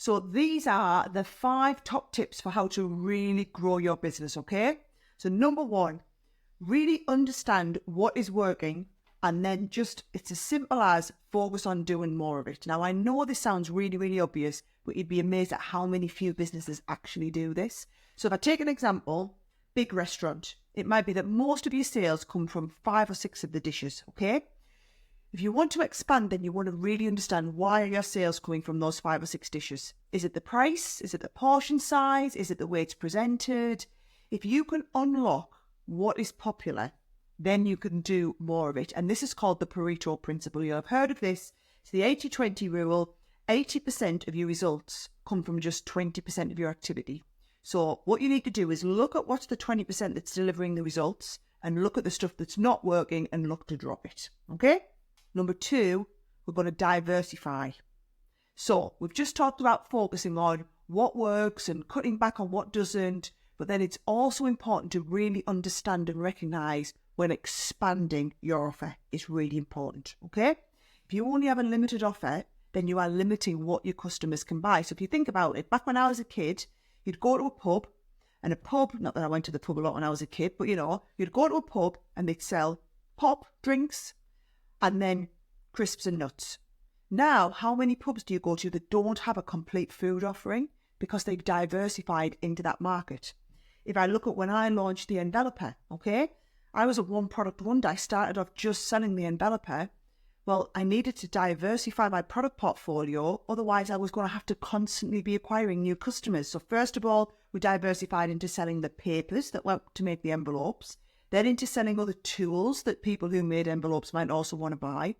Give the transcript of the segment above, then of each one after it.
So these are the 5 top tips for how to really grow your business, okay? So number 1, really understand what is working, and then it's as simple as focus on doing more of it. Now, I know this sounds really, really obvious, but you'd be amazed at how many few businesses actually do this. So if I take an example, big restaurant, it might be that most of your sales come from 5 or 6 of the dishes, okay? If you want to expand, then you want to really understand why are your sales coming from those 5 or 6 dishes. Is it the price? Is it the portion size? Is it the way it's presented? If you can unlock what is popular, then you can do more of it. And this is called the Pareto principle. You'll have heard of this. It's the 80-20 rule. 80% of your results come from just 20% of your activity. So what you need to do is look at what's the 20% that's delivering the results, and look at the stuff that's not working and look to drop it. Okay? Number 2, we're going to diversify. So we've just talked about focusing on what works and cutting back on what doesn't, but then it's also important to really understand and recognize when expanding your offer is really important, okay? If you only have a limited offer, then you are limiting what your customers can buy. So if you think about it, back when I was a kid, you'd go to a pub, and a pub, not that I went to the pub a lot when I was a kid, but you'd go to a pub and they'd sell pop, drinks, and then crisps and nuts. Now, how many pubs do you go to that don't have a complete food offering because they've diversified into that market? If I look at when I launched the enveloper, okay, I was a one product wonder. I started off just selling the enveloper. Well, I needed to diversify my product portfolio. Otherwise, I was going to have to constantly be acquiring new customers. So first of all, we diversified into selling the papers that went to make the envelopes, then into selling other tools that people who made envelopes might also want to buy.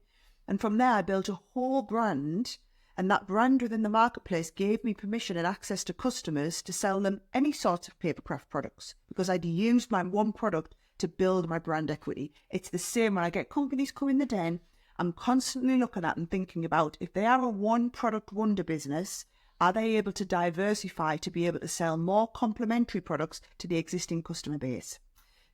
And from there, I built a whole brand, and that brand within the marketplace gave me permission and access to customers to sell them any sort of papercraft products, because I'd used my one product to build my brand equity. It's the same when I get companies come in the den. I'm constantly looking at and thinking about, if they are a one product wonder business, are they able to diversify to be able to sell more complementary products to the existing customer base?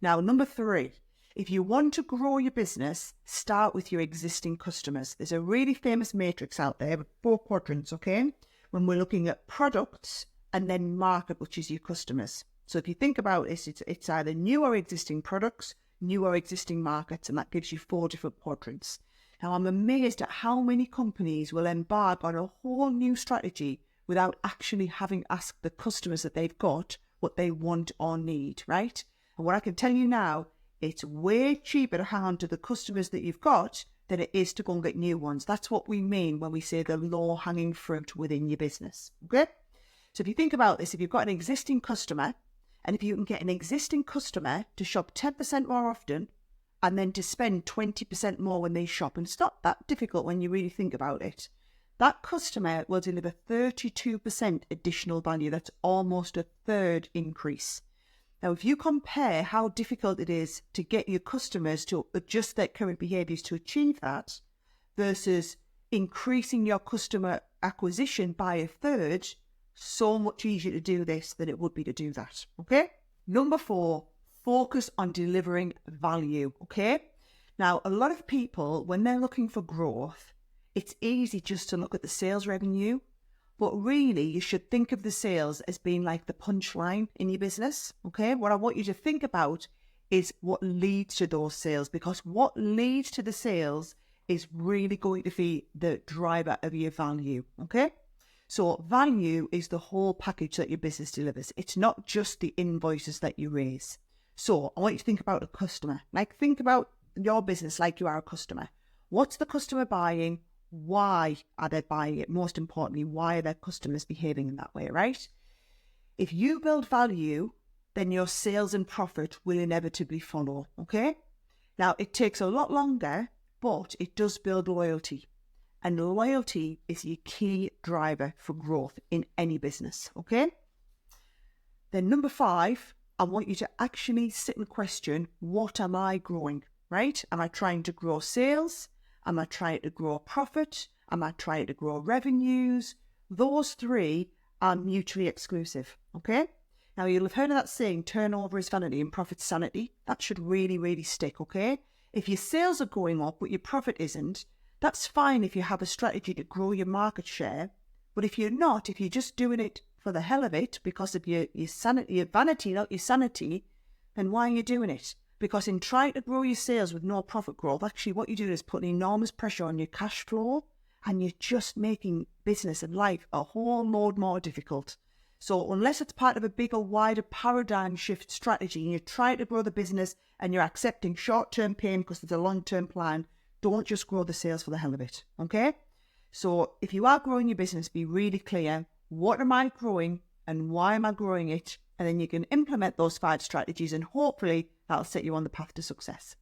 Now, number 3, if you want to grow your business, start with your existing customers. There's a really famous matrix out there with 4 quadrants, okay? When we're looking at products and then market, which is your customers. So if you think about it, it's either new or existing products, new or existing markets, and that gives you 4 different quadrants. Now, I'm amazed at how many companies will embark on a whole new strategy without actually having asked the customers that they've got what they want or need, right? And what I can tell you now, it's way cheaper to hand to the customers that you've got than it is to go and get new ones. That's what we mean when we say the low-hanging fruit within your business, okay? So if you think about this, if you've got an existing customer, and if you can get an existing customer to shop 10% more often, and then to spend 20% more when they shop, and it's not that difficult when you really think about it, that customer will deliver 32% additional value. That's almost a third increase. Now, if you compare how difficult it is to get your customers to adjust their current behaviours to achieve that versus increasing your customer acquisition by a third, so much easier to do this than it would be to do that, okay? Number 4, focus on delivering value, okay? Now, a lot of people, when they're looking for growth, it's easy just to look at the sales revenue, but really you should think of the sales as being like the punchline in your business, okay? What I want you to think about is what leads to those sales, because what leads to the sales is really going to be the driver of your value, okay? So value is the whole package that your business delivers. It's not just the invoices that you raise. So I want you to think about a customer. Like, think about your business like you are a customer. What's the customer buying? Why are they buying it? Most importantly, why are their customers behaving in that way, right? If you build value, then your sales and profit will inevitably follow, okay? Now, it takes a lot longer, but it does build loyalty. And loyalty is your key driver for growth in any business, okay? Then number 5, I want you to actually sit and question, what am I growing, right? Am I trying to grow sales? Am I trying to grow profit? Am I trying to grow revenues? Those 3 are mutually exclusive, okay? Now, you'll have heard of that saying, turnover is vanity and profit's sanity. That should really, really stick, okay? If your sales are going up but your profit isn't, that's fine if you have a strategy to grow your market share, But if you're not, if you're just doing it for the hell of it, because of your sanity, your vanity, not your sanity, then why are you doing it? Because in trying to grow your sales with no profit growth, actually what you're doing is putting enormous pressure on your cash flow, and you're just making business and life a whole load more difficult. So unless it's part of a bigger, wider paradigm shift strategy, and you're trying to grow the business and you're accepting short-term pain because it's a long-term plan, don't just grow the sales for the hell of it, okay? So if you are growing your business, be really clear, what am I growing and why am I growing it? And then you can implement those 5 strategies, and hopefully that'll set you on the path to success.